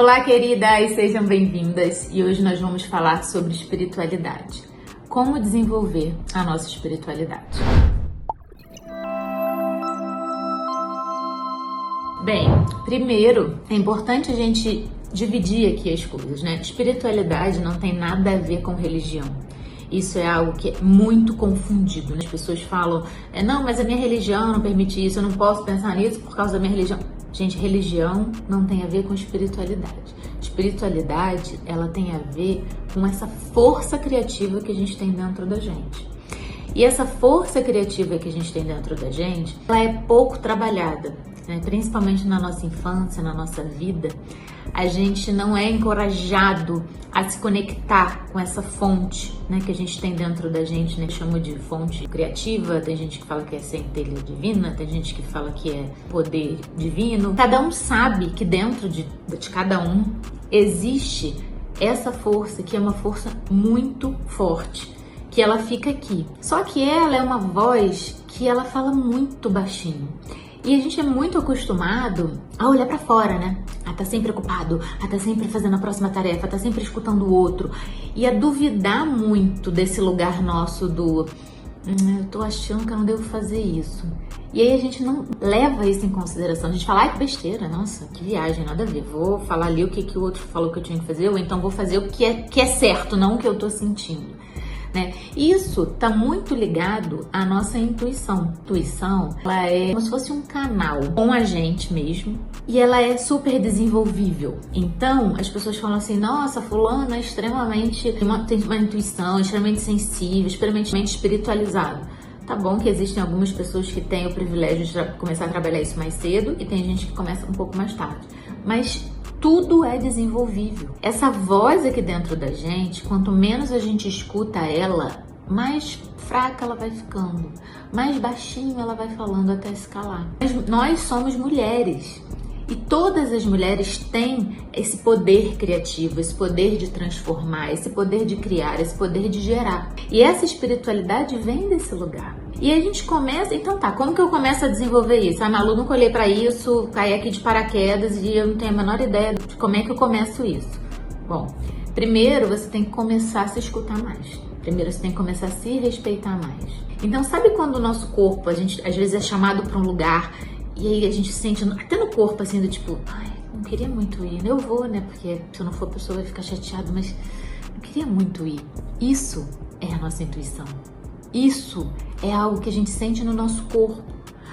Olá, queridas, sejam bem-vindas e hoje nós vamos falar sobre espiritualidade. Como desenvolver a nossa espiritualidade. Bem, primeiro é importante a gente dividir aqui as coisas, né? Espiritualidade não tem nada a ver com religião. Isso é algo que é muito confundido, né? As pessoas falam, não, mas a minha religião não permite isso, eu não posso pensar nisso por causa da minha religião. Gente, religião não tem a ver com espiritualidade. Espiritualidade, ela tem a ver com essa força criativa que a gente tem dentro da gente. E essa força criativa que a gente tem dentro da gente, ela é pouco trabalhada, né? Principalmente na nossa infância, na nossa vida. A gente não é encorajado a se conectar com essa fonte, né, que a gente tem dentro da gente, né? Chama de fonte criativa, tem gente que fala que é centelha divina, tem gente que fala que é poder divino. Cada um sabe que dentro de cada um existe essa força, que é uma força muito forte, que ela fica aqui. Só que ela é uma voz que ela fala muito baixinho. E a gente é muito acostumado a olhar pra fora, né? A tá sempre ocupado, a tá sempre fazendo a próxima tarefa, a tá sempre escutando o outro. E a duvidar muito desse lugar nosso do eu tô achando que eu não devo fazer isso. E aí a gente não leva isso em consideração. A gente fala, ai, que besteira, nossa, que viagem, nada a ver. Vou falar ali o que o outro falou que eu tinha que fazer, ou então vou fazer o que é certo, não o que eu tô sentindo. Né? Isso está muito ligado à nossa intuição. A intuição, ela é como se fosse um canal com a gente mesmo e ela é super desenvolvível. Então, as pessoas falam assim, nossa, fulano é extremamente, tem uma intuição, extremamente sensível, extremamente espiritualizado. Tá bom que existem algumas pessoas que têm o privilégio de começar a trabalhar isso mais cedo e tem gente que começa um pouco mais tarde. Mas tudo é desenvolvível. Essa voz aqui dentro da gente, quanto menos a gente escuta ela, mais fraca ela vai ficando, mais baixinho ela vai falando até se calar. Mas nós somos mulheres e todas as mulheres têm esse poder criativo, esse poder de transformar, esse poder de criar, esse poder de gerar. E essa espiritualidade vem desse lugar. E a gente começa, então tá, como que eu começo a desenvolver isso? Malu, nunca olhei pra isso, caí aqui de paraquedas e eu não tenho a menor ideia de como é que eu começo isso. Bom, primeiro você tem que começar a se escutar mais. Primeiro você tem que começar a se respeitar mais. Então sabe quando o nosso corpo, a gente às vezes é chamado pra um lugar e aí a gente sente até no corpo assim do tipo, ai, não queria muito ir, eu vou, né? Porque se eu não for a pessoa vai ficar chateada, mas não queria muito ir. Isso é a nossa intuição. Isso é algo que a gente sente no nosso corpo.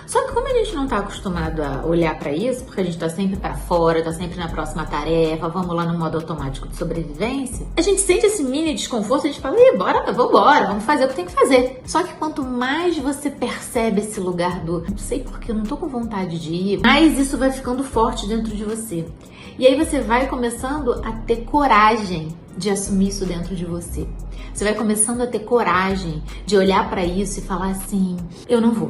Só que como a gente não tá acostumado a olhar pra isso, porque a gente tá sempre pra fora, tá sempre na próxima tarefa, vamos lá no modo automático de sobrevivência, a gente sente esse mini desconforto, a gente fala, vambora, vamos fazer o que tem que fazer. Só que quanto mais você percebe esse lugar do não sei porque eu não tô com vontade de ir, mais isso vai ficando forte dentro de você. E aí você vai começando a ter coragem de assumir isso dentro de você. Você vai começando a ter coragem de olhar pra isso e falar assim, eu não vou.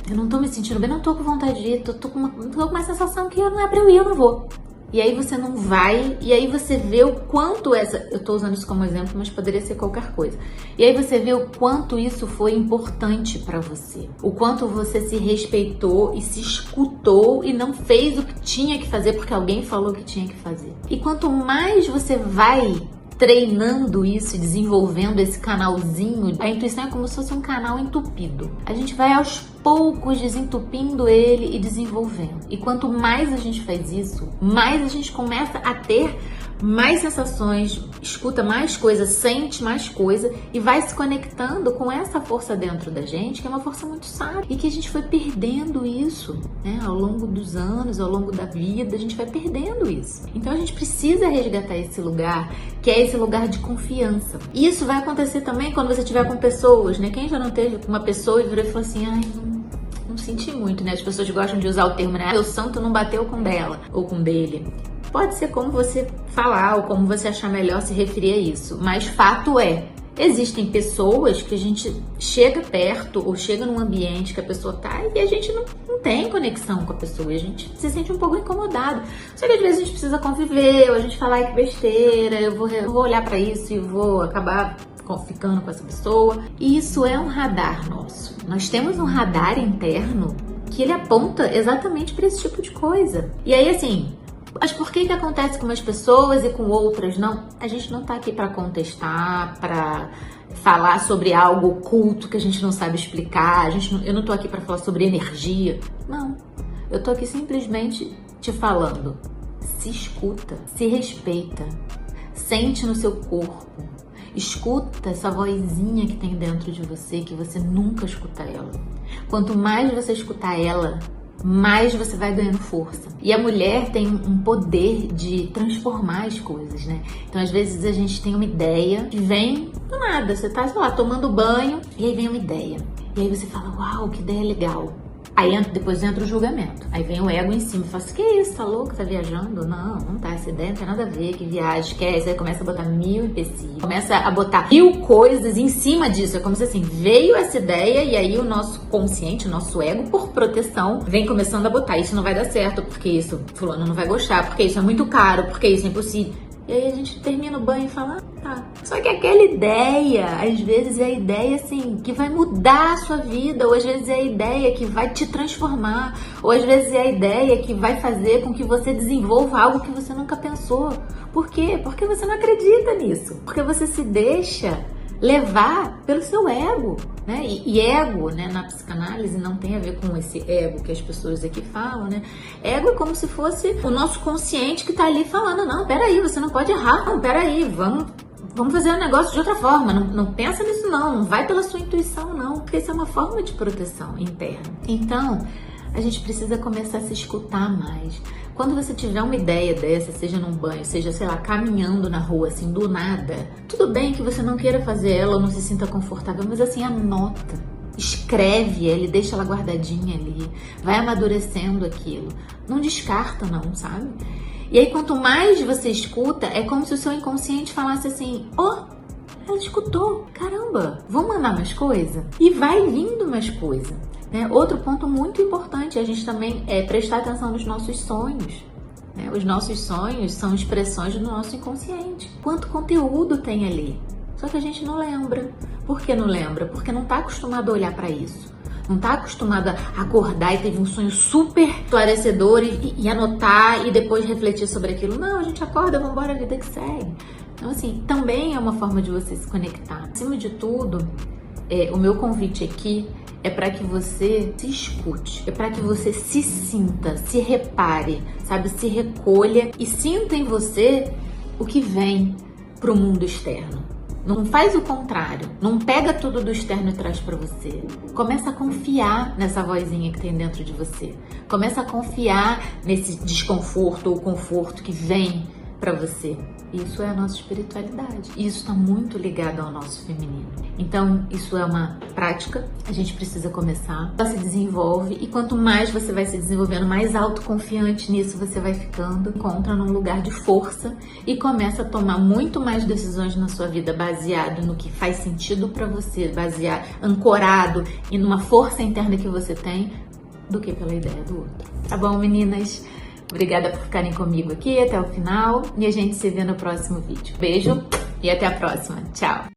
Eu não tô me sentindo bem, não tô com vontade de ir, tô com uma sensação que não é pra eu ir, eu não vou. E aí você não vai, e aí você vê o quanto eu tô usando isso como exemplo, mas poderia ser qualquer coisa. E aí você vê o quanto isso foi importante pra você. O quanto você se respeitou e se escutou e não fez o que tinha que fazer porque alguém falou que tinha que fazer. E quanto mais você vai treinando isso e desenvolvendo esse canalzinho, a intuição é como se fosse um canal entupido. A gente vai aos poucos desentupindo ele e desenvolvendo. E quanto mais a gente faz isso, mais a gente começa a ter mais sensações, escuta mais coisa, sente mais coisa e vai se conectando com essa força dentro da gente, que é uma força muito sábia e que a gente foi perdendo isso, né? Ao longo dos anos, ao longo da vida, a gente vai perdendo isso. Então a gente precisa resgatar esse lugar, que é esse lugar de confiança. E isso vai acontecer também quando você estiver com pessoas, né? Quem já não teve com uma pessoa e virou e falou assim, ai, não senti muito, né? As pessoas gostam de usar o termo, né? Meu santo não bateu com dela ou com dele. Pode ser como você falar ou como você achar melhor se referir a isso, mas fato é, existem pessoas que a gente chega perto ou chega num ambiente que a pessoa tá e a gente não tem conexão com a pessoa, e a gente se sente um pouco incomodado. Só que às vezes a gente precisa conviver, ou a gente fala, ai, que besteira, eu vou olhar pra isso e vou acabar ficando com essa pessoa. E isso é um radar nosso. Nós temos um radar interno que ele aponta exatamente para esse tipo de coisa. E aí, assim, Mas por que acontece com umas pessoas e com outras não? A gente não tá aqui para contestar, para falar sobre algo oculto que a gente não sabe explicar. Eu não tô aqui para falar sobre energia. Não. Eu tô aqui simplesmente te falando. Se escuta, se respeita, sente no seu corpo. Escuta essa vozinha que tem dentro de você, que você nunca escuta ela. Quanto mais você escutar ela, mais você vai ganhando força. E a mulher tem um poder de transformar as coisas, né? Então, às vezes, a gente tem uma ideia que vem do nada. Você tá, sei lá, tomando banho e aí vem uma ideia. E aí você fala, uau, que ideia legal. Aí depois entra o julgamento. Aí vem o ego em cima e fala assim, que isso, tá louco, tá viajando? Não, não tá, essa ideia não tem nada a ver, que viagem, esquece. Aí começa a botar 1000 empecilhos, começa a botar 1000 coisas em cima disso. É como se assim, veio essa ideia e aí o nosso consciente, o nosso ego, por proteção, vem começando a botar, isso não vai dar certo, porque isso fulano não vai gostar, porque isso é muito caro, porque isso é impossível. E aí a gente termina o banho e fala, tá. Só que aquela ideia, às vezes é a ideia assim, que vai mudar a sua vida, ou às vezes é a ideia que vai te transformar, ou às vezes é a ideia que vai fazer com que você desenvolva algo que você nunca pensou. Por quê? Porque você não acredita nisso. Porque você se deixa levar pelo seu ego, né? E ego, né, na psicanálise não tem a ver com esse ego que as pessoas aqui falam, né? Ego é como se fosse o nosso consciente que tá ali falando, não, peraí, você não pode errar, não, peraí, vamos fazer o negócio de outra forma, não pensa nisso não vai pela sua intuição não, porque isso é uma forma de proteção interna. Então, a gente precisa começar a se escutar mais. Quando você tiver uma ideia dessa, seja num banho, seja, sei lá, caminhando na rua, assim, do nada, tudo bem que você não queira fazer ela ou não se sinta confortável, mas assim, anota, escreve ela e deixa ela guardadinha ali, vai amadurecendo aquilo, não descarta não, sabe? E aí, quanto mais você escuta, é como se o seu inconsciente falasse assim, ela escutou, caramba, vamos mandar mais coisa? E vai vindo mais coisa. Né? Outro ponto muito importante, a gente também prestar atenção nos nossos sonhos. Né? Os nossos sonhos são expressões do nosso inconsciente. Quanto conteúdo tem ali? Só que a gente não lembra. Por que não lembra? Porque não está acostumado a olhar para isso. Não está acostumado a acordar e teve um sonho super esclarecedor e anotar e depois refletir sobre aquilo. Não, a gente acorda, vamos embora, a vida que segue. Então, assim, também é uma forma de você se conectar. Acima de tudo, o meu convite aqui é para que você se escute, é para que você se sinta, se repare, sabe? Se recolha e sinta em você o que vem para o mundo externo. Não faz o contrário, não pega tudo do externo e traz para você. Começa a confiar nessa vozinha que tem dentro de você. Começa a confiar nesse desconforto ou conforto que vem para você. Isso é a nossa espiritualidade. E isso está muito ligado ao nosso feminino. Então, isso é uma prática. A gente precisa começar. Ela se desenvolve e quanto mais você vai se desenvolvendo, mais autoconfiante nisso você vai ficando. Encontra num lugar de força e começa a tomar muito mais decisões na sua vida baseado no que faz sentido para você, baseado, ancorado e numa força interna que você tem, do que pela ideia do outro. Tá bom, meninas? Obrigada por ficarem comigo aqui até o final e a gente se vê no próximo vídeo. Beijo e até a próxima. Tchau!